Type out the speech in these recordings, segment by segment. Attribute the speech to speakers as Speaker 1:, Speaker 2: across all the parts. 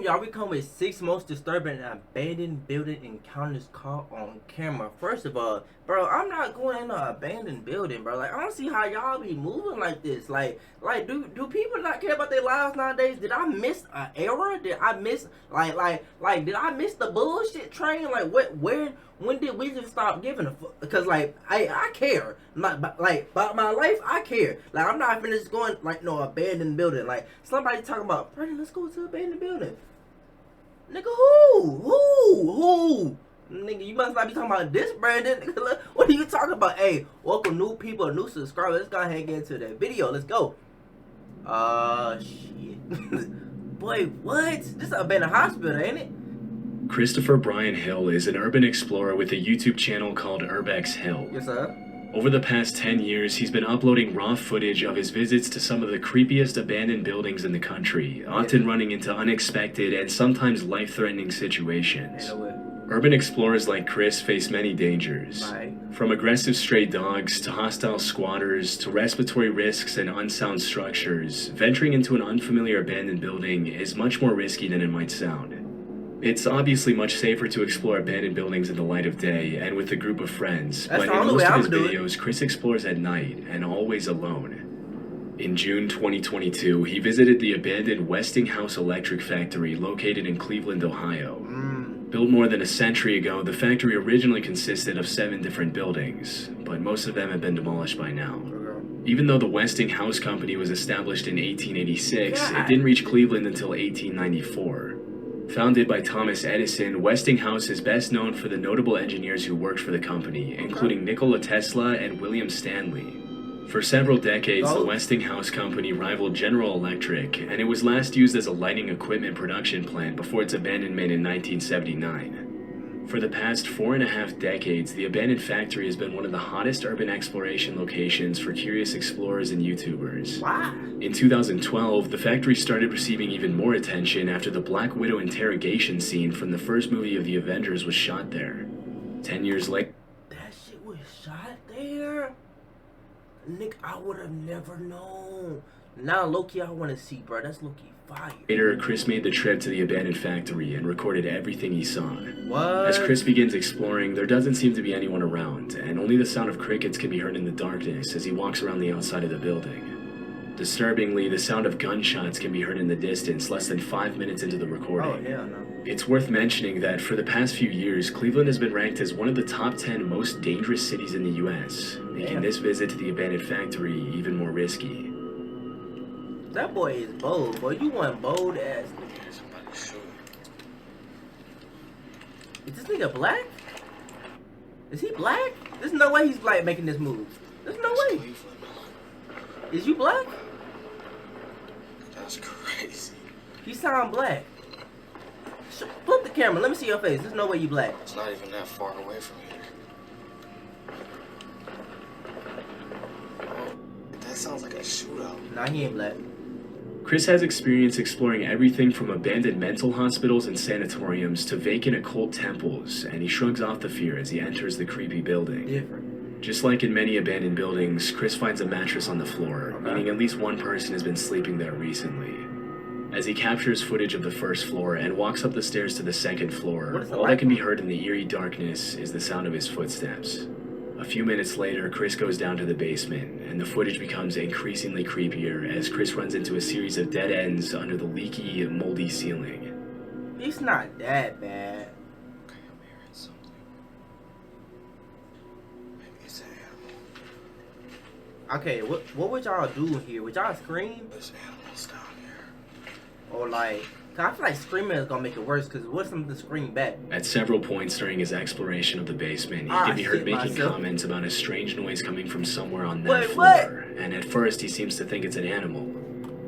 Speaker 1: y'all, we come with 6 most disturbing abandoned building encounters caught on camera. First of all, bro, I'm not going in an abandoned building, bro. Like, I don't see how y'all be moving like this. Do people not care about their lives nowadays? Did I miss an era? Did I miss did I miss the bullshit train? Like, when did we just stop giving a fuck? Because I care. About my life, I care. Like, I'm not finna just going like no abandoned building. Like, somebody talking about, Brandon, let's go to abandoned building. Nigga, who? Nigga, you must not be talking about this, Brandon. Nigga, what are you talking about? Hey, welcome new people, new subscribers. Let's go ahead and get into that video. Let's go. Shit. Boy, what? This is abandoned hospital, ain't it?
Speaker 2: Christopher Brian Hill is an urban explorer with a YouTube channel called Urbex Hill.
Speaker 1: Yes, sir.
Speaker 2: Over the past 10 years, he's been uploading raw footage of his visits to some of the creepiest abandoned buildings in the country, often running into unexpected and sometimes life-threatening situations. Urban explorers like Chris face many dangers, from aggressive stray dogs to hostile squatters to respiratory risks and unsound structures. Venturing into an unfamiliar abandoned building is much more risky than it might sound. It's obviously much safer to explore abandoned buildings in the light of day and with a group of friends, but in most of his videos, Chris explores at night and always alone. In June 2022, he visited the abandoned Westinghouse Electric Factory located in Cleveland, Ohio. Built more than a century ago, the factory originally consisted of 7 different buildings, but most of them have been demolished by now. Even though the Westinghouse Company was established in 1886, it didn't reach Cleveland until 1894. Founded by Thomas Edison, Westinghouse is best known for the notable engineers who worked for the company, including Nikola Tesla and William Stanley. For several decades, the Westinghouse Company rivaled General Electric, and it was last used as a lighting equipment production plant before its abandonment in 1979. For the past 4.5 decades, the abandoned factory has been one of the hottest urban exploration locations for curious explorers and YouTubers. In 2012, the factory started receiving even more attention after the Black Widow interrogation scene from the first movie of the Avengers was shot there. 10 years later...
Speaker 1: That shit was shot there? Nick, I would have never known. Now, low-key, I want to see, bro. That's low-key fire.
Speaker 2: Later, Chris made the trip to the abandoned factory and recorded everything he saw.
Speaker 1: What?
Speaker 2: As Chris begins exploring, there doesn't seem to be anyone around, and only the sound of crickets can be heard in the darkness as he walks around the outside of the building. Disturbingly, the sound of gunshots can be heard in the distance less than 5 minutes into the recording.
Speaker 1: Oh, hell no.
Speaker 2: It's worth mentioning that for the past few years, Cleveland has been ranked as one of the top 10 most dangerous cities in the U.S., making this visit to the abandoned factory even more risky.
Speaker 1: That boy is bold, boy. You want bold ass. Is this nigga black? Is he black? There's no way he's black making this move. There's no way. Is you black?
Speaker 3: That's crazy.
Speaker 1: You sound black. Flip the camera. Let me see your face. There's no way you black.
Speaker 3: It's not even that far away from here. Oh, that sounds like a shootout.
Speaker 1: Nah, he ain't black.
Speaker 2: Chris has experience exploring everything from abandoned mental hospitals and sanatoriums to vacant occult temples, and he shrugs off the fear as he enters the creepy building.
Speaker 1: Different.
Speaker 2: Just like in many abandoned buildings, Chris finds a mattress on the floor, meaning at least one person has been sleeping there recently. As he captures footage of the first floor and walks up the stairs to the second floor, all that can be heard in the eerie darkness is the sound of his footsteps. A few minutes later, Chris goes down to the basement, and the footage becomes increasingly creepier as Chris runs into a series of dead ends under the leaky, moldy ceiling.
Speaker 1: It's not that bad.
Speaker 3: Okay, I'm hearing something. Maybe it's an animal.
Speaker 1: Okay, what would y'all do here? Would y'all scream?
Speaker 3: There's animals down here.
Speaker 1: Or like... Cause I feel like screaming is gonna make it worse, cause what's something to scream back?
Speaker 2: At several points during his exploration of the basement, he can be heard making comments about a strange noise coming from somewhere on that floor. And at first, he seems to think it's an animal.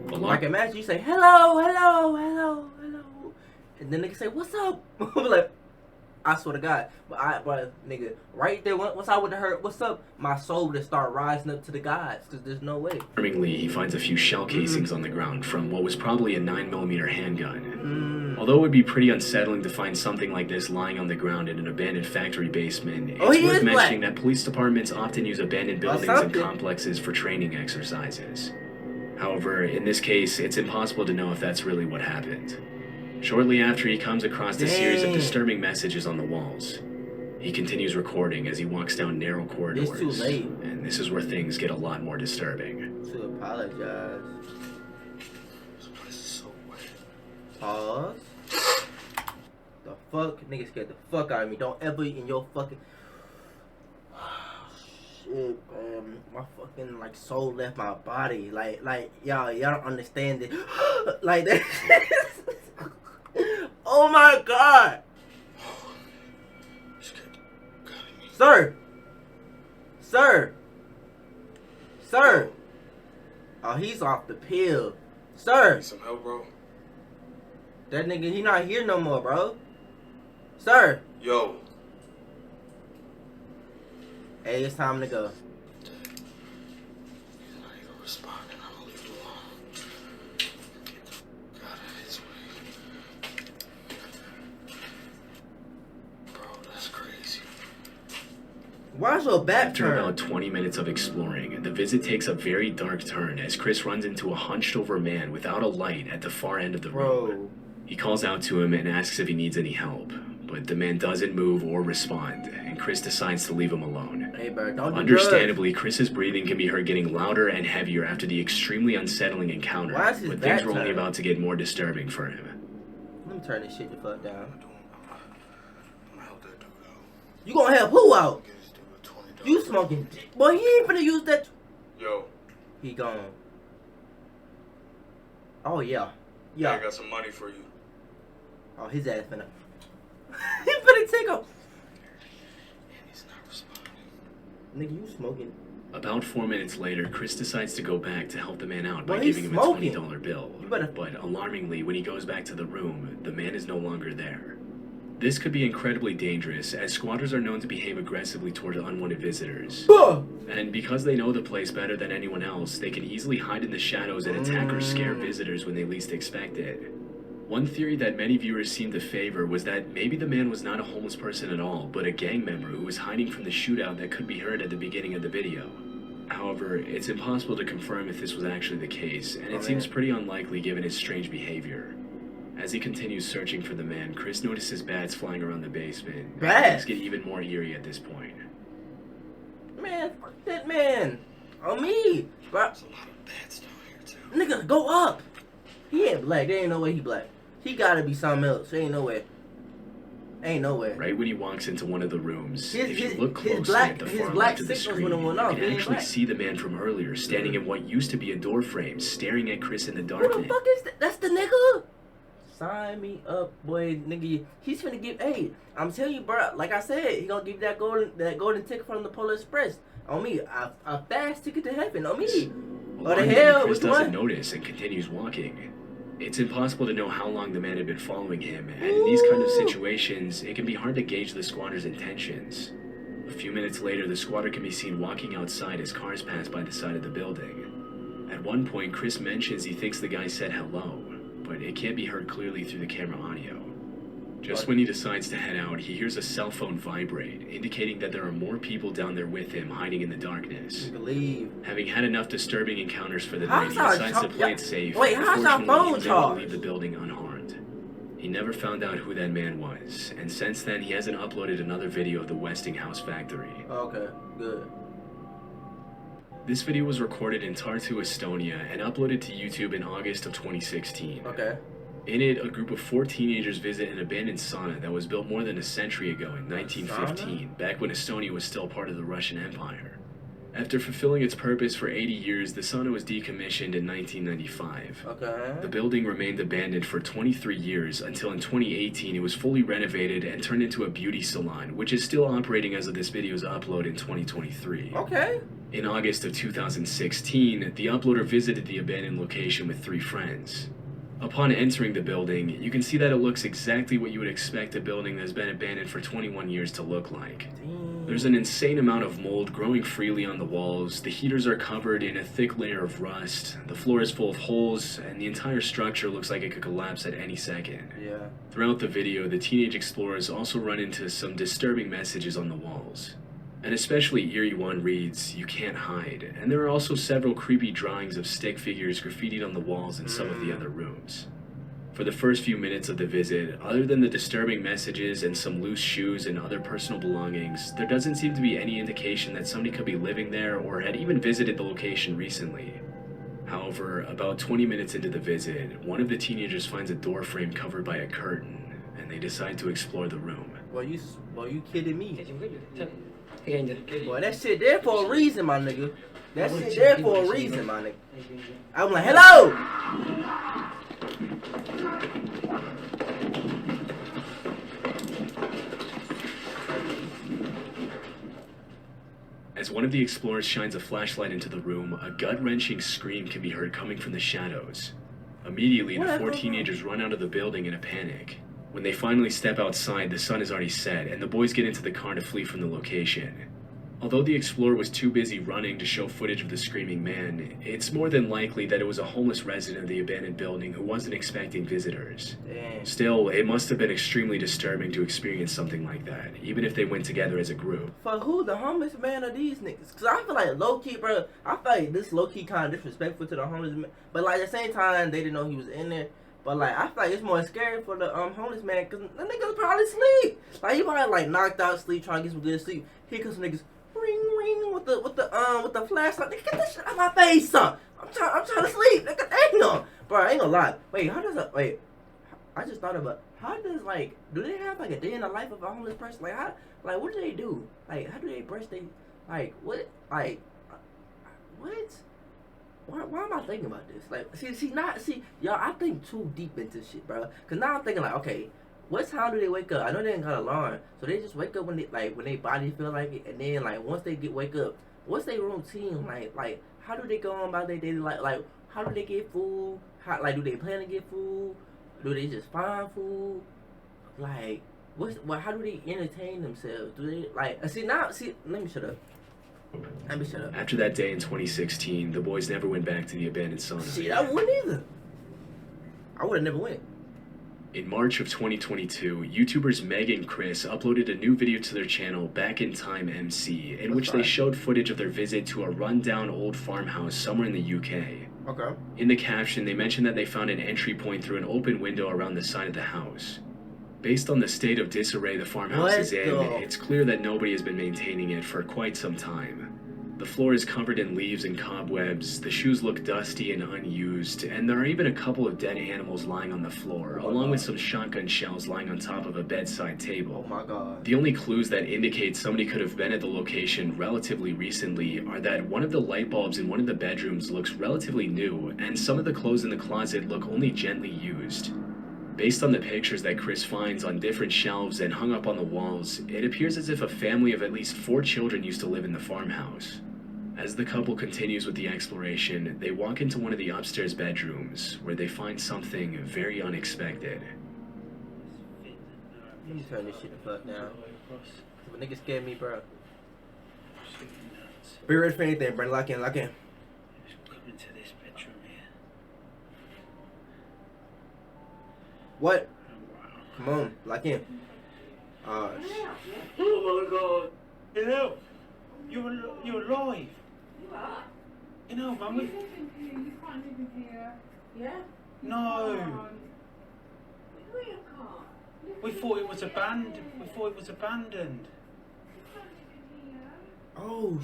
Speaker 1: Like imagine you say, hello, hello, hello, hello. And then they can say, what's up? Like, I swear to God. But nigga, right there, once I would have heard, what's up? My soul would have started rising up to the gods, because there's no way.
Speaker 2: Alarmingly, he finds a few shell casings on the ground from what was probably a 9mm handgun. Although it would be pretty unsettling to find something like this lying on the ground in an abandoned factory basement, it's worth mentioning that police departments often use abandoned buildings and complexes for training exercises. However, in this case, it's impossible to know if that's really what happened. Shortly after, he comes across a series of
Speaker 1: Dang.
Speaker 2: disturbing messages on the walls. He continues recording as he walks down narrow corridors.
Speaker 1: It's too late.
Speaker 2: And this is where things get a lot more disturbing.
Speaker 1: To apologize.
Speaker 3: This place is so wet.
Speaker 1: Pause. The fuck? Nigga scared the fuck out of me. Don't ever in your fucking... Shit, man. My fucking, like, soul left my body. Like, y'all don't understand it. Like, that. Oh my god. Sir! Sir! Sir! Oh, he's off the pill. Sir!
Speaker 3: Need some help, bro?
Speaker 1: That nigga, he not here no more, bro. Sir!
Speaker 3: Yo.
Speaker 1: Hey, it's time to go.
Speaker 3: He's not even responding. I'm gonna leave it alone. Get out of his way. Bro, that's crazy.
Speaker 1: Why's your back
Speaker 2: After
Speaker 1: turned?
Speaker 2: about 20 minutes of exploring, the visit takes a very dark turn as Chris runs into a hunched-over man without a light at the far end of the room.
Speaker 1: Bro.
Speaker 2: He calls out to him and asks if he needs any help, but the man doesn't move or respond, and Chris decides to leave him alone.
Speaker 1: Hey, bro, don't do
Speaker 2: Understandably, Chris's breathing can be heard getting louder and heavier after the extremely unsettling encounter,
Speaker 1: Why is his
Speaker 2: but
Speaker 1: back
Speaker 2: things were only
Speaker 1: turned?
Speaker 2: about to get more disturbing for him.
Speaker 1: Let me turn this shit the fuck down.
Speaker 3: I'm gonna help that dude out.
Speaker 1: You gonna help who out?
Speaker 3: Get this dude $20.
Speaker 1: You smoking dick. Boy, he ain't finna use that.
Speaker 3: Yo.
Speaker 1: He gone. Oh, yeah.
Speaker 3: I
Speaker 1: Yeah.
Speaker 3: got some money for you.
Speaker 1: Oh, his ass finna. He finna take a.
Speaker 3: And he's not responding.
Speaker 1: Nigga, you smoking.
Speaker 2: About 4 minutes later, Chris decides to go back to help the man out by
Speaker 1: Boy, he's
Speaker 2: giving him
Speaker 1: smoking.
Speaker 2: a $20 bill.
Speaker 1: You better-
Speaker 2: But alarmingly, when he goes back to the room, the man is no longer there. This could be incredibly dangerous, as squatters are known to behave aggressively toward unwanted visitors.
Speaker 1: Huh.
Speaker 2: And because they know the place better than anyone else, they can easily hide in the shadows and attack or scare visitors when they least expect it. One theory that many viewers seem to favor was that maybe the man was not a homeless person at all, but a gang member who was hiding from the shootout that could be heard at the beginning of the video. However, it's impossible to confirm if this was actually the case, and it seems pretty unlikely given his strange behavior. As he continues searching for the man, Chris notices bats flying around the basement.
Speaker 1: Bats?
Speaker 2: Things get even more eerie at this point.
Speaker 1: Man, fuck that man. On me. Bro,
Speaker 3: There's a lot of bats down here, too.
Speaker 1: nigga, go up. He ain't black. There ain't no way he black. He gotta be something else. There ain't no way. Ain't no way.
Speaker 2: Right when he walks into one of the rooms,
Speaker 1: His-
Speaker 2: if you
Speaker 1: his-
Speaker 2: look
Speaker 1: his
Speaker 2: closely
Speaker 1: black-
Speaker 2: at the
Speaker 1: his
Speaker 2: far
Speaker 1: black
Speaker 2: left of the
Speaker 1: signals
Speaker 2: screen,
Speaker 1: would've went
Speaker 2: you
Speaker 1: off.
Speaker 2: can
Speaker 1: He ain't
Speaker 2: actually
Speaker 1: black.
Speaker 2: see the man from earlier standing in what used to be a door frame, staring at Chris in the
Speaker 1: Who the
Speaker 2: darkness.
Speaker 1: fuck is that? That's the nigga? Sign me up, boy, nigga. He's finna give. Hey, I'm telling you, bro. Like I said, he gonna give you that golden ticket from the Polar Express. On me, a fast ticket to heaven. On me. What the
Speaker 2: Alarmingly,
Speaker 1: hell?
Speaker 2: Chris
Speaker 1: Which
Speaker 2: doesn't
Speaker 1: one?
Speaker 2: notice and continues walking. It's impossible to know how long the man had been following him, and in these kind of situations, it can be hard to gauge the squatter's intentions. A few minutes later, the squatter can be seen walking outside as cars pass by the side of the building. At one point, Chris mentions he thinks the guy said hello, but it can't be heard clearly through the camera audio. Just when he decides to head out, he hears a cell phone vibrate, indicating that there are more people down there with him hiding in the darkness.
Speaker 1: Believe.
Speaker 2: Having had enough disturbing encounters for the
Speaker 1: How's
Speaker 2: night, he
Speaker 1: our
Speaker 2: decides to
Speaker 1: char-
Speaker 2: play it safe.
Speaker 1: Wait, how's our
Speaker 2: Fortunately,
Speaker 1: phone
Speaker 2: he was able to
Speaker 1: charged?
Speaker 2: leave the building unharmed. He never found out who that man was, and since then he hasn't uploaded another video of the Westinghouse factory.
Speaker 1: Okay, good.
Speaker 2: This video was recorded in Tartu, Estonia, and uploaded to YouTube in August of 2016.
Speaker 1: Okay.
Speaker 2: In it, a group of 4 teenagers visit an abandoned sauna that was built more than a century ago in 1915, back when Estonia was still part of the Russian Empire. After fulfilling its purpose for 80 years, the sauna was decommissioned in 1995.
Speaker 1: Okay.
Speaker 2: The building remained abandoned for 23 years until in 2018 it was fully renovated and turned into a beauty salon, which is still operating as of this video's upload in 2023.
Speaker 1: Okay.
Speaker 2: In August of 2016, the uploader visited the abandoned location with 3 friends. Upon entering the building, you can see that it looks exactly what you would expect a building that's been abandoned for 21 years to look like. There's an insane amount of mold growing freely on the walls, the heaters are covered in a thick layer of rust, the floor is full of holes, and the entire structure looks like it could collapse at any second.
Speaker 1: Yeah.
Speaker 2: Throughout the video, the teenage explorers also run into some disturbing messages on the walls. An especially eerie one reads, "You can't hide," and there are also several creepy drawings of stick figures graffitied on the walls in some of the other rooms. For the first few minutes of the visit, other than the disturbing messages and some loose shoes and other personal belongings, there doesn't seem to be any indication that somebody could be living there or had even visited the location recently. However, about 20 minutes into the visit, one of the teenagers finds a door frame covered by a curtain, and they decide to explore the room.
Speaker 1: Well, you kidding me?
Speaker 4: Boy,
Speaker 1: Boy, that shit there for a reason, my nigga. That shit there for a reason, my nigga. I'm like, hello!
Speaker 2: As one of the explorers shines a flashlight into the room, a gut-wrenching scream can be heard coming from the shadows. Immediately, the four teenagers run out of the building in a panic. When they finally step outside, the sun is already set, and the boys get into the car to flee from the location. Although the explorer was too busy running to show footage of the screaming man, it's more than likely that it was a homeless resident of the abandoned building who wasn't expecting visitors.
Speaker 1: Damn.
Speaker 2: Still, it must have been extremely disturbing to experience something like that, even if they went together as a group.
Speaker 1: For who the homeless man are these niggas? Cause I feel like low-key, bro, I feel like this low-key kind of disrespectful to the homeless man. But like at the same time, they didn't know he was in there. But like, I feel like it's more scary for the homeless man, cause the niggas probably sleep. Like he probably like knocked out sleep, trying to get some good sleep. Here comes some niggas, ring ring with the flashlight. Nigga, get this shit out my face, son. I'm trying to sleep. Nigga, damn. Bro, I ain't gonna lie. Wait, I just thought about how does like do they have like a day in the life of a homeless person? Like how what do they do? Like how do they brush they what Why am I thinking about this? Like, y'all, I think too deep into shit, bro. Cause now I'm thinking like, okay, what time do they wake up? I know they ain't got an alarm, so they just wake up when they body feel like it, and then like once they wake up, what's their routine? Like how do they go on about their daily life? Like how do they get food? How do they plan to get food? Do they just find food? Like how do they entertain themselves? Do they let me shut up.
Speaker 2: After that day in 2016, the boys never went back to the abandoned sauna.
Speaker 1: Shit, I wouldn't either. I would have never went.
Speaker 2: In March of 2022, YouTubers Meg and Chris uploaded a new video to their channel, Back in Time MC, in which they showed footage of their visit to a rundown old farmhouse somewhere in the UK.
Speaker 1: Okay.
Speaker 2: In the caption, they mentioned that they found an entry point through an open window around the side of the house. Based on the state of disarray the farmhouse is in, it's clear that nobody has been maintaining it for quite some time. The floor is covered in leaves and cobwebs, the shoes look dusty and unused, and there are even a couple of dead animals lying on the floor, along with some shotgun shells lying on top of a bedside table.
Speaker 1: Oh my god.
Speaker 2: The only clues that indicate somebody could have been at the location relatively recently are that one of the light bulbs in one of the bedrooms looks relatively new, and some of the clothes in the closet look only gently used. Based on the pictures that Chris finds on different shelves and hung up on the walls, it appears as if a family of at least 4 children used to live in the farmhouse. As the couple continues with the exploration, they walk into one of the upstairs bedrooms, where they find something very unexpected.
Speaker 1: Let me turn this shit the fuck down. If a nigga scared me, bro. Be ready for anything, bro. Lock in.
Speaker 4: Come into this bedroom here.
Speaker 1: What? Come on, lock in.
Speaker 4: Oh my god. Hello. You're alive.
Speaker 5: What?
Speaker 4: You know, Mum.
Speaker 5: You can't live in here. Yeah?
Speaker 4: No.
Speaker 5: No, you can't.
Speaker 4: We thought it was abandoned.
Speaker 1: Oh,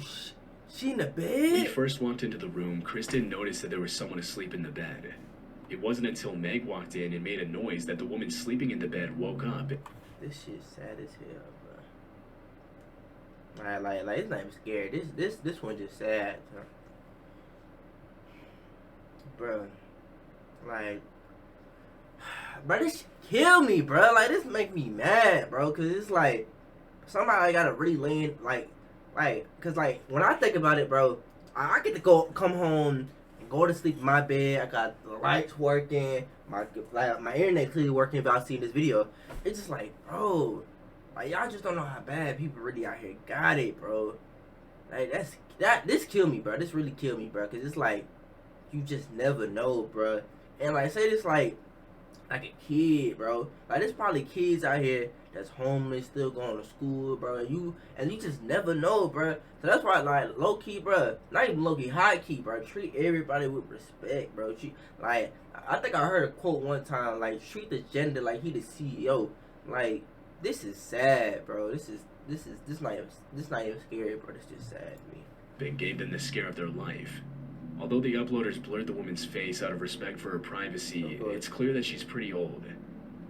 Speaker 1: she in the
Speaker 2: When he
Speaker 1: bed?
Speaker 2: first walked into the room, Chris didn't notice that there was someone asleep in the bed. It wasn't until Meg walked in and made a noise that the woman sleeping in the bed woke up.
Speaker 1: This shit sad as hell, bro. Like it's not even scary. This one just sad, bro. Like, bro, this shit kill me, bro. Like this make me mad, bro. Cause it's like somebody gotta really lean, cause like when I think about it, bro, I get to come home and go to sleep in my bed. I got the lights working, my internet clearly working. If y'all seen this video, it's just like, bro. Like, y'all just don't know how bad people really out here got it, bro. Like, this kill me, bro. This really kill me, bro. Cause it's like, you just never know, bro. And like, say this, like, like a kid, bro. Like there's probably kids out here that's homeless, still going to school, bro. And you just never know, bro. So that's why, like, low key, bro. Not even low key, high key, bro. Treat everybody with respect, bro. Like, I think I heard a quote one time, like, treat the gender like he the CEO. Like, this is sad, bro. This not even scary, bro. It's just sad to me.
Speaker 2: It gave them the scare of their life. Although the uploaders blurred the woman's face out of respect for her privacy, it's clear that she's pretty old.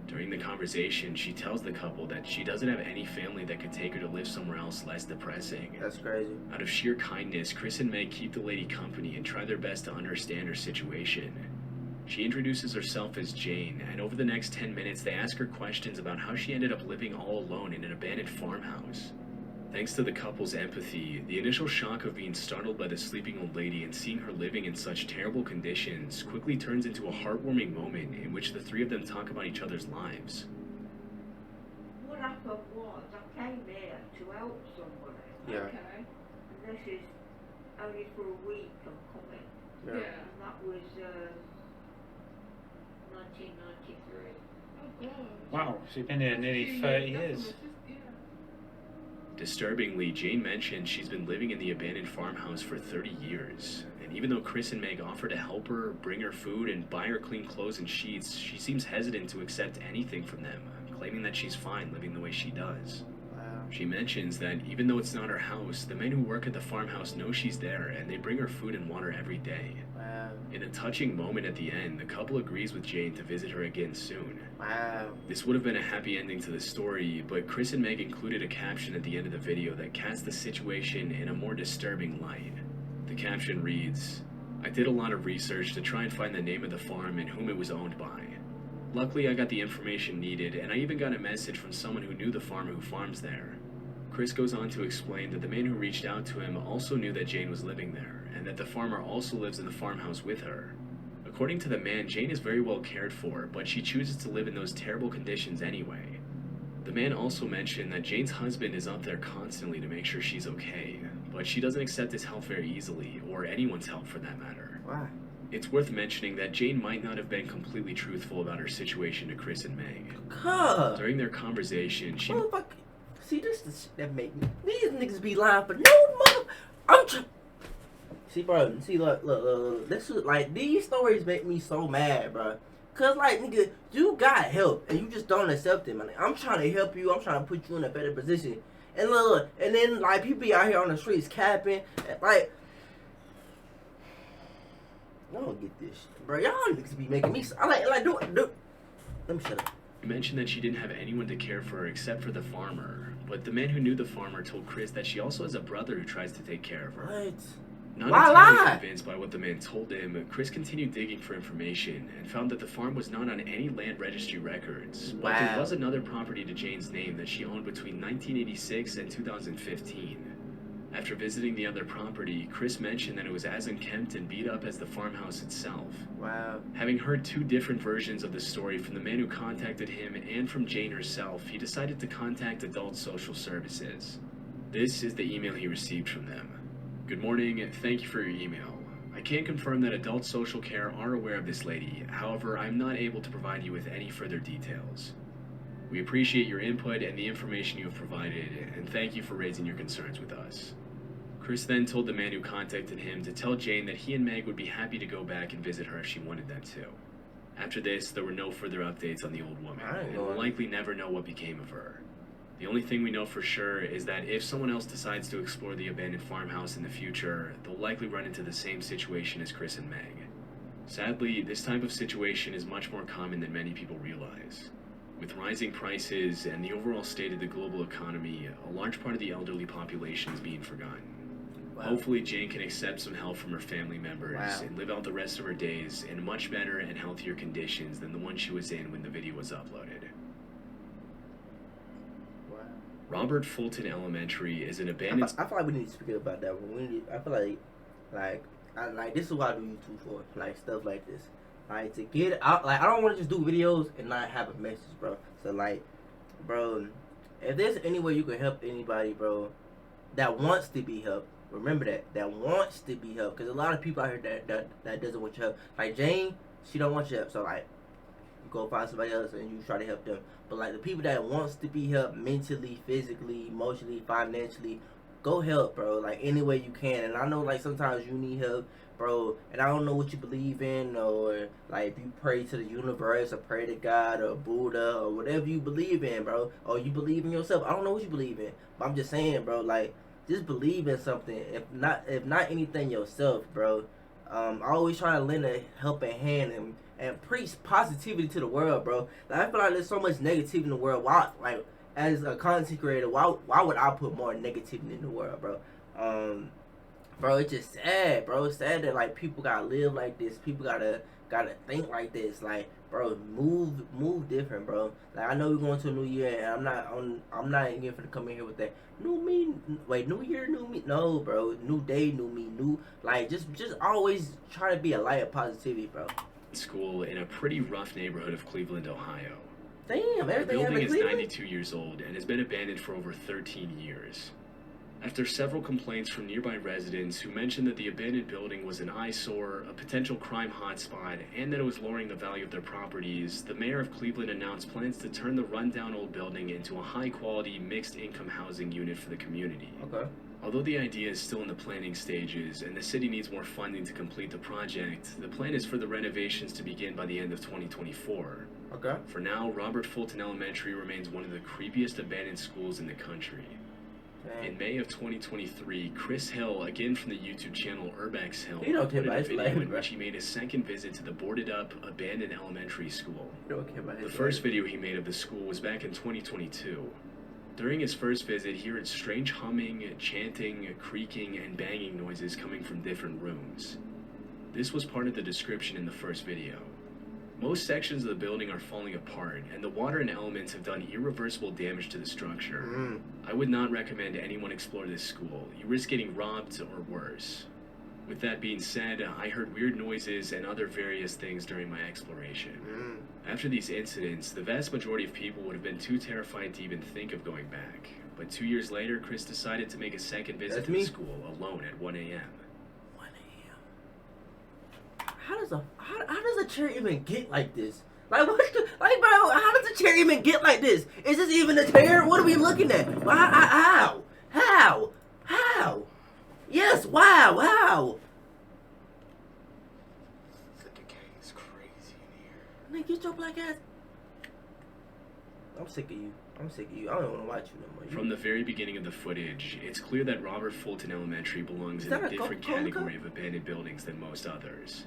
Speaker 2: During the conversation, she tells the couple that she doesn't have any family that could take her to live somewhere else less depressing.
Speaker 1: That's crazy.
Speaker 2: Out of sheer kindness, Chris and Meg keep the lady company and try their best to understand her situation. She introduces herself as Jane, and over the next 10 minutes, they ask her questions about how she ended up living all alone in an abandoned farmhouse. Thanks to the couple's empathy, the initial shock of being startled by the sleeping old lady and seeing her living in such terrible conditions quickly turns into a heartwarming moment in which the three of them talk about each other's lives.
Speaker 5: What happened was I came here to help somebody.
Speaker 1: Yeah.
Speaker 5: Okay. And this is only for a week I'm coming.
Speaker 1: Yeah.
Speaker 5: And that was 1993.
Speaker 6: Oh, God.
Speaker 4: Wow, she's been here nearly 30 years.
Speaker 2: Disturbingly, Jane mentioned she's been living in the abandoned farmhouse for 30 years, and even though Chris and Meg offer to help her, bring her food, and buy her clean clothes and sheets, she seems hesitant to accept anything from them, claiming that she's fine living the way she does.
Speaker 1: Wow.
Speaker 2: She mentions that even though it's not her house, the men who work at the farmhouse know she's there, and they bring her food and water every day.
Speaker 1: Wow.
Speaker 2: In a touching moment at the end, the couple agrees with Jane to visit her again soon.
Speaker 1: Wow.
Speaker 2: This would have been a happy ending to the story, but Chris and Meg included a caption at the end of the video that casts the situation in a more disturbing light. The caption reads, "I did a lot of research to try and find the name of the farm and whom it was owned by. Luckily, I got the information needed, and I even got a message from someone who knew the farmer who farms there." Chris goes on to explain that the man who reached out to him also knew that Jane was living there, and that the farmer also lives in the farmhouse with her. According to the man, Jane is very well cared for, but she chooses to live in those terrible conditions anyway. The man also mentioned that Jane's husband is up there constantly to make sure she's okay, but she doesn't accept his help very easily, or anyone's help for that matter.
Speaker 1: Why?
Speaker 2: It's worth mentioning that Jane might not have been completely truthful about her situation to Chris and Meg.
Speaker 1: Huh.
Speaker 2: During their conversation, she...
Speaker 1: Motherfucker. See, this is shit that make me. These niggas be lying for no mother. I'm trying. See, bro. See, look. This is like these stories make me so mad, bro. Cause like, nigga, you got help and you just don't accept it, man. I'm trying to help you. I'm trying to put you in a better position. And look, and then like people be out here on the streets capping, and, like. I don't get this shit, bro. Y'all niggas be making me. I like do. Let me shut up.
Speaker 2: mentioned that she didn't have anyone to care for her except for the farmer, but the man who knew the farmer told Chris that she also has a brother who tries to take care of her.
Speaker 1: What?
Speaker 2: Not
Speaker 1: Why
Speaker 2: entirely
Speaker 1: lie?
Speaker 2: convinced by what the man told him, Chris continued digging for information and found that the farm was not on any land registry records, but there
Speaker 1: Wow.
Speaker 2: was another property to Jane's name that she owned between 1986 and 2015. After visiting the other property, Chris mentioned that it was as unkempt and beat up as the farmhouse itself.
Speaker 1: Wow.
Speaker 2: Having heard two different versions of the story from the man who contacted him and from Jane herself, he decided to contact Adult Social Services. This is the email he received from them. Good morning, and thank you for your email. I can confirm that Adult Social Care are aware of this lady. However, I'm not able to provide you with any further details. We appreciate your input and the information you have provided, and thank you for raising your concerns with us. Chris then told the man who contacted him to tell Jane that he and Meg would be happy to go back and visit her if she wanted that too. After this, there were no further updates on the old woman, and we'll likely never know what became of her. The only thing we know for sure is that if someone else decides to explore the abandoned farmhouse in the future, they'll likely run into the same situation as Chris and Meg. Sadly, this type of situation is much more common than many people realize. With rising prices and the overall state of the global economy, a large part of the elderly population is being forgotten.
Speaker 1: Wow.
Speaker 2: Hopefully, Jane can accept some help from her family members
Speaker 1: Wow.
Speaker 2: and live out the rest of her days in much better and healthier conditions than the one she was in when the video was uploaded.
Speaker 1: Wow.
Speaker 2: Robert Fulton Elementary is an
Speaker 1: I
Speaker 2: abandoned...
Speaker 1: feel like we need to speak about that one. I feel like this is what I do YouTube for, like stuff like this, like to get out. Like I don't want to just do videos and not have a message, bro. So like, bro, if there's any way you can help anybody, bro, that wants to be helped, remember that wants to be helped, because a lot of people out here that doesn't want your help. Like Jane, she don't want your help. So like, go find somebody else and you try to help them. But like the people that wants to be helped mentally, physically, emotionally, financially, go help, bro. Like any way you can. And I know like sometimes you need help, bro. And I don't know what you believe in, or like if you pray to the universe or pray to God or Buddha or whatever you believe in, bro. Or you believe in yourself. I don't know what you believe in, but I'm just saying, bro. Like just believe in something. If not anything yourself, bro. I always try to lend a helping hand and preach positivity to the world, bro. Like I feel like there's so much negativity in the world. Why, like, as a content creator, why would I put more negativity in the world, bro? Bro, it's just sad, bro. It's sad that like people gotta live like this. People gotta think like this. Like, bro, move different, bro. Like I know we're going to a new year, and I'm not even gonna come in here with that new year, new me. No, bro, new day, new me, new like just always try to be a light of positivity, bro.
Speaker 2: School in a pretty rough neighborhood of Cleveland, Ohio.
Speaker 1: Damn,
Speaker 2: The
Speaker 1: everything
Speaker 2: building is
Speaker 1: Cleveland?
Speaker 2: 92 years old and has been abandoned for over 13 years. After several complaints from nearby residents who mentioned that the abandoned building was an eyesore, a potential crime hotspot, and that it was lowering the value of their properties, the mayor of Cleveland announced plans to turn the rundown old building into a high-quality, mixed-income housing unit for the community.
Speaker 1: Okay.
Speaker 2: Although the idea is still in the planning stages and the city needs more funding to complete the project, the plan is for the renovations to begin by the end of 2024.
Speaker 1: Okay.
Speaker 2: For now, Robert Fulton Elementary remains one of the creepiest abandoned schools in the country.
Speaker 1: Dang.
Speaker 2: In May of 2023, Chris Hill, again from the YouTube channel Urbex Hill,
Speaker 1: You don't care
Speaker 2: uploaded
Speaker 1: about
Speaker 2: a
Speaker 1: his
Speaker 2: video
Speaker 1: life,
Speaker 2: in
Speaker 1: bro.
Speaker 2: which he made a second visit to the boarded-up, abandoned elementary school.
Speaker 1: You don't care about
Speaker 2: The
Speaker 1: his
Speaker 2: first
Speaker 1: life.
Speaker 2: video he made of the school was back in 2022. During his first visit, he heard strange humming, chanting, creaking, and banging noises coming from different rooms. This was part of the description in the first video. Most sections of the building are falling apart, and the water and elements have done irreversible damage to the structure. I would not recommend anyone explore this school. You risk getting robbed or worse. With that being said, I heard weird noises and other various things during my exploration. After these incidents, the vast majority of people would have been too terrified to even think of going back. But 2 years later, Chris decided to make a second visit
Speaker 1: That's
Speaker 2: to
Speaker 1: me.
Speaker 2: the school alone at 1 a.m.
Speaker 1: 1 a.m. How does a chair even get like this? Like what? Like bro, how does a chair even get like this? Is this even a chair? What are we looking at? How? Yes, wow, how?
Speaker 3: The decay is crazy in here.
Speaker 1: Man, get your black ass. I'm sick of you. I don't want to watch you no more.
Speaker 2: From the very beginning of the footage, it's clear that Robert Fulton Elementary belongs
Speaker 1: Is
Speaker 2: in
Speaker 1: that
Speaker 2: a
Speaker 1: a
Speaker 2: different
Speaker 1: Coca-Cola
Speaker 2: category
Speaker 1: cup?
Speaker 2: of abandoned buildings than most others.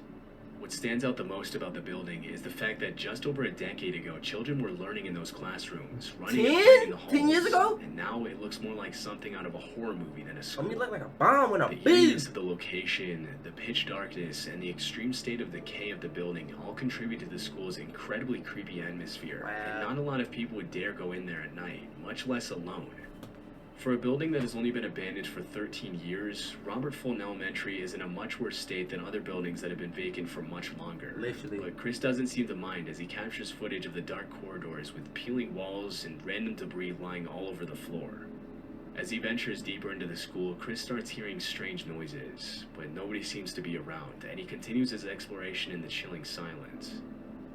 Speaker 2: What stands out the most about the building is the fact that just over a decade ago, children were learning in those classrooms, running and playing in the halls.
Speaker 1: 10 years ago?
Speaker 2: And now it looks more like something out of a horror movie than a
Speaker 1: I
Speaker 2: school.
Speaker 1: mean, look like a bomb when
Speaker 2: The
Speaker 1: I'm big.
Speaker 2: eeriness of the location, the pitch darkness, and the extreme state of decay of the building all contribute to the school's incredibly creepy atmosphere. And
Speaker 1: Wow.
Speaker 2: not a lot of people would dare go in there at night, much less alone. For a building that has only been abandoned for 13 years, Robert Fulton Elementary is in a much worse state than other buildings that have been vacant for much longer.
Speaker 1: Literally.
Speaker 2: But Chris doesn't seem to mind as he captures footage of the dark corridors with peeling walls and random debris lying all over the floor. As he ventures deeper into the school, Chris starts hearing strange noises, but nobody seems to be around, and he continues his exploration in the chilling silence.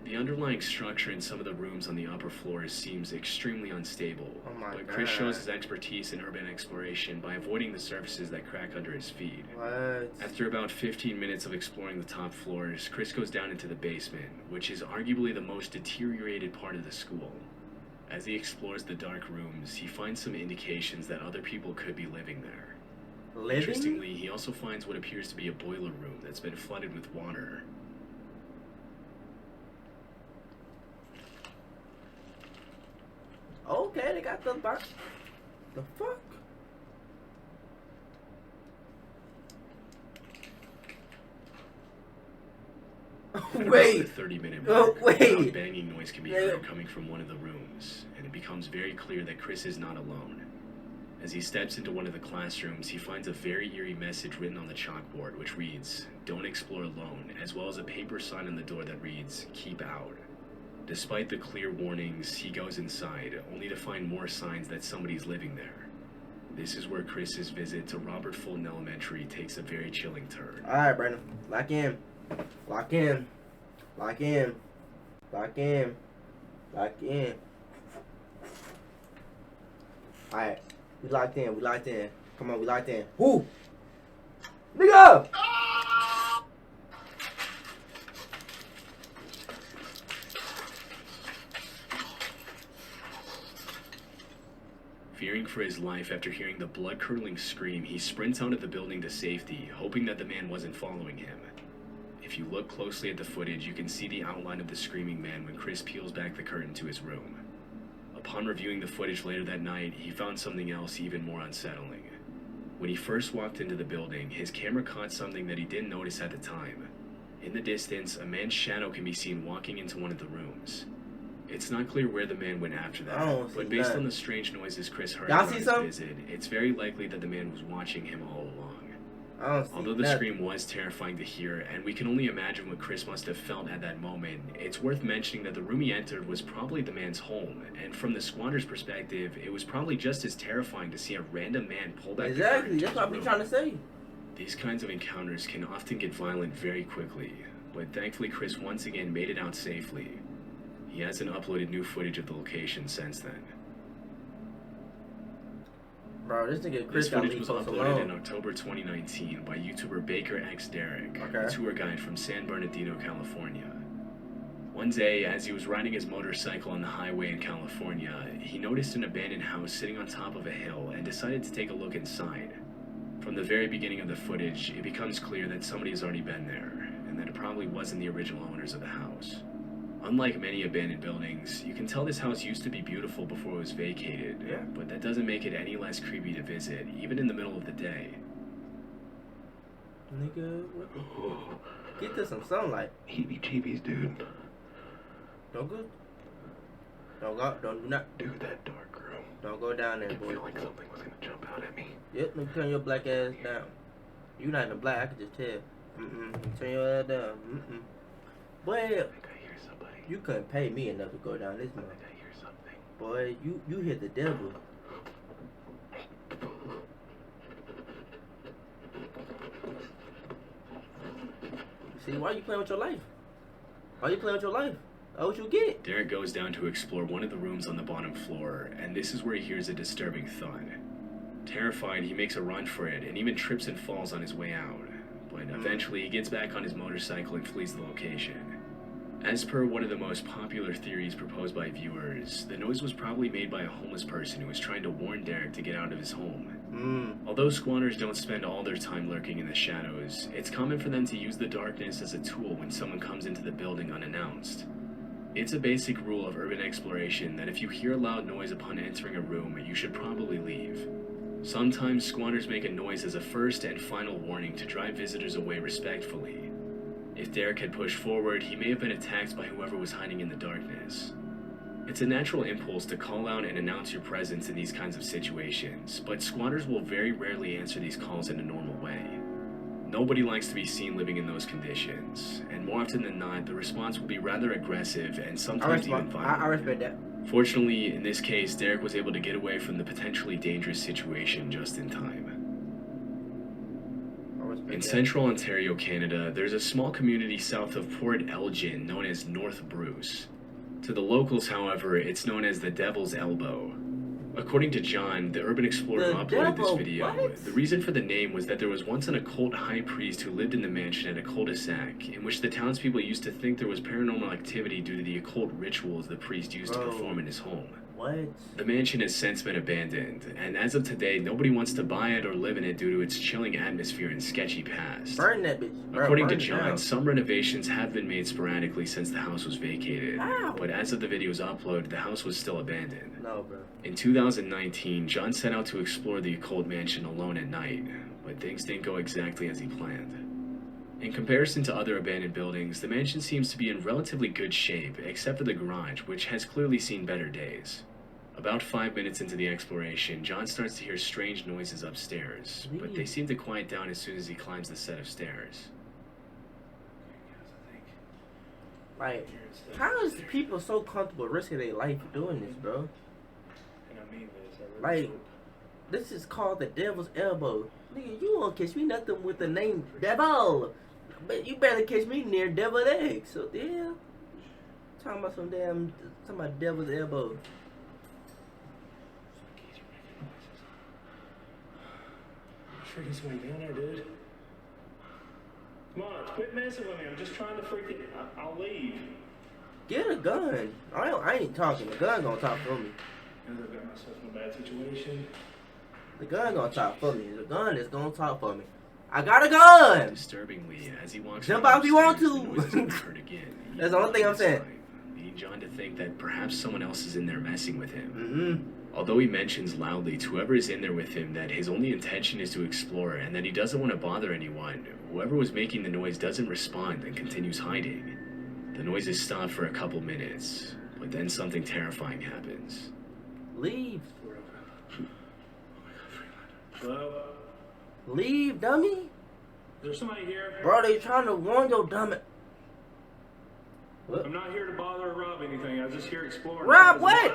Speaker 2: The underlying structure in some of the rooms on the upper floors seems extremely unstable,
Speaker 1: Oh my
Speaker 2: but Chris
Speaker 1: God.
Speaker 2: shows his expertise in urban exploration by avoiding the surfaces that crack under his feet.
Speaker 1: What?
Speaker 2: After about 15 minutes of exploring the top floors, Chris goes down into the basement, which is arguably the most deteriorated part of the school. As he explores the dark rooms, he finds some indications that other people could be living there.
Speaker 1: Living?
Speaker 2: Interestingly, he also finds what appears to be a boiler room that's been flooded with water.
Speaker 1: Okay, they got the box. The fuck?
Speaker 2: At
Speaker 1: Wait.
Speaker 2: about the 30-minute
Speaker 1: Oh,
Speaker 2: mark,
Speaker 1: wait.
Speaker 2: a loud banging noise can be
Speaker 1: Yeah.
Speaker 2: heard coming from one of the rooms, and it becomes very clear that Chris is not alone. As he steps into one of the classrooms, he finds a very eerie message written on the chalkboard, which reads, "Don't explore alone," as well as a paper sign on the door that reads, "Keep out." Despite the clear warnings, he goes inside, only to find more signs that somebody's living there. This is where Chris's visit to Robert Fulton Elementary takes a very chilling turn.
Speaker 1: Alright, Brandon. Lock in. Lock in. Lock in. Lock in. Lock in. Alright. We locked in. We locked in. Come on, we locked in. Woo! Nigga!
Speaker 2: Fearing for his life after hearing the blood-curdling scream, he sprints out of the building to safety, hoping that the man wasn't following him. If you look closely at the footage, you can see the outline of the screaming man when Chris peels back the curtain to his room. Upon reviewing the footage later that night, he found something else even more unsettling. When he first walked into the building, his camera caught something that he didn't notice at the time. In the distance, a man's shadow can be seen walking into one of the rooms. It's not clear where the man went after that, but based on the strange noises Chris heard on his visit, it's very likely that the man was watching him all along. Although the scream was terrifying to hear, and we can only imagine what Chris must have felt at that moment, it's worth mentioning that the room he entered was probably the man's home, and from the squatter's perspective, it was probably just as terrifying to see a random man pull back the curtain.
Speaker 1: Exactly, that's what I'm trying to say.
Speaker 2: These kinds of encounters can often get violent very quickly, but thankfully Chris once again made it out safely. He hasn't uploaded new footage of the location since then.
Speaker 1: Bro, this nigga Chris
Speaker 2: This footage was uploaded in October 2019 by YouTuber Baker X Derek, a tour guide from San Bernardino, California. One day, as he was riding his motorcycle on the highway in California, he noticed an abandoned house sitting on top of a hill and decided to take a look inside. From the very beginning of the footage, it becomes clear that somebody has already been there, and that it probably wasn't the original owners of the house. Unlike many abandoned buildings, you can tell this house used to be beautiful before it was vacated, but that doesn't make it any less creepy to visit, even in the middle of the day.
Speaker 1: Nigga, what the Get to some sunlight.
Speaker 3: Heebie-jeebies, dude.
Speaker 1: Don't go. Don't do not.
Speaker 3: Dude, that dark room.
Speaker 1: Don't go down there,
Speaker 3: I
Speaker 1: boy.
Speaker 3: feel like something was gonna jump out at me.
Speaker 1: Yep, let me turn your black ass down. You not even black, I can just tell. Turn your ass down. Boy,
Speaker 3: I think I hear somebody.
Speaker 1: you couldn't pay me enough to go down this
Speaker 3: I
Speaker 1: month.
Speaker 3: think I hear something.
Speaker 1: Boy, you hit the devil. See, why you playing with your life? Why you playing with your life? That's what you get.
Speaker 2: Derek goes down to explore one of the rooms on the bottom floor, and this is where he hears a disturbing thud. Terrified, he makes a run for it, and even trips and falls on his way out. But eventually, he gets back on his motorcycle and flees the location. As per one of the most popular theories proposed by viewers, the noise was probably made by a homeless person who was trying to warn Derek to get out of his home. Although squatters don't spend all their time lurking in the shadows, it's common for them to use the darkness as a tool when someone comes into the building unannounced. It's a basic rule of urban exploration that if you hear a loud noise upon entering a room, you should probably leave. Sometimes squatters make a noise as a first and final warning to drive visitors away respectfully. If Derek had pushed forward, he may have been attacked by whoever was hiding in the darkness. It's a natural impulse to call out and announce your presence in these kinds of situations, but squatters will very rarely answer these calls in a normal way. Nobody likes to be seen living in those conditions, and more often than not, the response will be rather aggressive and sometimes even violent.
Speaker 1: I respect that.
Speaker 2: Fortunately, in this case, Derek was able to get away from the potentially dangerous situation just in time. In central Ontario, Canada, there's a small community south of Port Elgin known as North Bruce. To the locals, however, it's known as the Devil's Elbow. According to John, the urban explorer who uploaded this video, the reason for the name was that there was once an occult high priest who lived in the mansion at a cul-de-sac, in which the townspeople used to think there was paranormal activity due to the occult rituals the priest used to perform in his home.
Speaker 1: What?
Speaker 2: The mansion has since been abandoned, and as of today, nobody wants to buy it or live in it due to its chilling atmosphere and sketchy past.
Speaker 1: Burn that bitch. Bro,
Speaker 2: According to
Speaker 1: burn it
Speaker 2: John,
Speaker 1: down.
Speaker 2: some renovations have been made sporadically since the house was vacated, but as of the video's upload, the house was still abandoned.
Speaker 1: No, bro.
Speaker 2: In 2019, John set out to explore the occult mansion alone at night, but things didn't go exactly as he planned. In comparison to other abandoned buildings, the mansion seems to be in relatively good shape, except for the garage, which has clearly seen better days. About 5 minutes into the exploration, John starts to hear strange noises upstairs, but they seem to quiet down as soon as he climbs the set of stairs.
Speaker 1: Like, how is people so comfortable risking their life doing this, bro? Like, this is called the Devil's Elbow. Nigga, you won't catch me nothing with the name Devil. But you better catch me near Devil Eggs. So, yeah. Talking about talking about devil's elbow.
Speaker 2: Freaking somebody down there, dude. Come on, quit messing with me. I'm just trying to freaking. I'll leave.
Speaker 1: Get a gun. I ain't talking. The gun gonna talk for me.
Speaker 2: Because I've got myself in a bad situation.
Speaker 1: The gun gonna talk for me. The gun is gonna talk for me. I got a gun!
Speaker 2: Disturbingly, as he walks
Speaker 1: Jump out if you want
Speaker 2: upstairs,
Speaker 1: to.
Speaker 2: the noises are heard again.
Speaker 1: That's the only thing I'm saying.
Speaker 2: Leading John to think that perhaps someone else is in there messing with him.
Speaker 1: Mm-hmm.
Speaker 2: Although he mentions loudly to whoever is in there with him that his only intention is to explore and that he doesn't want to bother anyone, whoever was making the noise doesn't respond and continues hiding. The noises stop for a couple minutes, but then something terrifying happens.
Speaker 1: Leave.
Speaker 2: Hello?
Speaker 1: Leave, dummy.
Speaker 2: Is there somebody here?
Speaker 1: Bro, they trying to warn your dumb. What?
Speaker 2: I'm not here to bother or rob anything. I'm just here exploring.
Speaker 1: Rob what?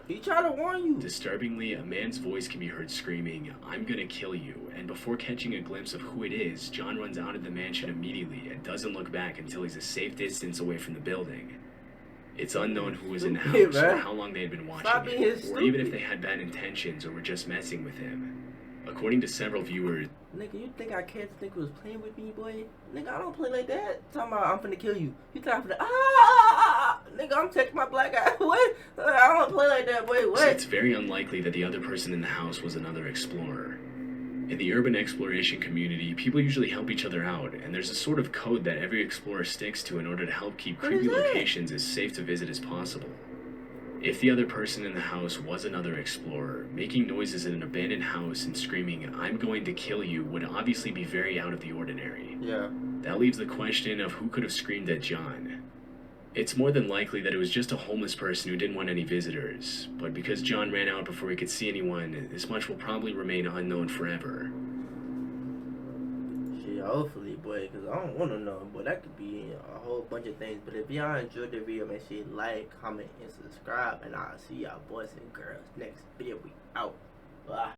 Speaker 1: He trying to warn you.
Speaker 2: Disturbingly, a man's voice can be heard screaming, "I'm gonna kill you," and before catching a glimpse of who it is, John runs out of the mansion immediately and doesn't look back until he's a safe distance away from the building. It's unknown who was in the
Speaker 1: Stupid,
Speaker 2: house or
Speaker 1: man.
Speaker 2: how long they had been watching
Speaker 1: Stop being
Speaker 2: him, or even if
Speaker 1: stupid.
Speaker 2: they had bad intentions or were just messing with him. According to several viewers,
Speaker 1: Nigga, you think I cared to think was playing with me, boy? Nigga, I don't play like that. Talking about I'm finna kill you. You talking about nigga, I'm texting my black guy. What? I don't play like that, boy.
Speaker 2: so
Speaker 1: What?
Speaker 2: it's very unlikely that the other person in the house was another explorer. In the urban exploration community, people usually help each other out, and there's a sort of code that every explorer sticks to in order to help keep
Speaker 1: What is
Speaker 2: creepy
Speaker 1: that?
Speaker 2: locations as safe to visit as possible. If the other person in the house was another explorer, making noises in an abandoned house and screaming, "I'm going to kill you," would obviously be very out of the ordinary.
Speaker 1: Yeah.
Speaker 2: That leaves the question of who could have screamed at John. It's more than likely that it was just a homeless person who didn't want any visitors, but because John ran out before he could see anyone, this much will probably remain unknown forever.
Speaker 1: Shit, hopefully, boy, because I don't want to know, but that could be a whole bunch of things. But if y'all enjoyed the video, make sure you like, comment, and subscribe, and I'll see y'all boys and girls next video. We out. Bye.